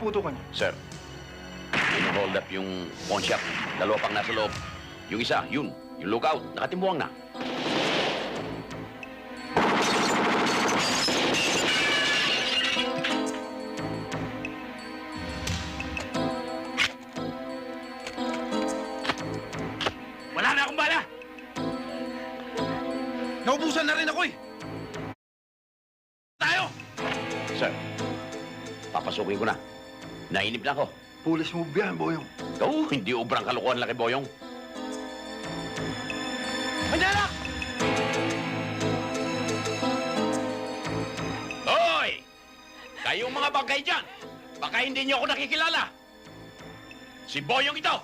tinututukan niyo? Sir, hold up yung pawn shop. Dalawa pang nasa loob. Yung isa, yun. Yung lookout, nakatimbuang na. Wala na akong bala! Naubusan na rin ako eh! Tayo! Sir, papasukin ko na. Nainip na ako. Pulis mo biyan, Boyong. Oo, hindi ubrang kalokohan laki, Boyong. Mandala! Hoy! Kayong mga bagay dyan, baka hindi niyo ako nakikilala. Si Boyong ito!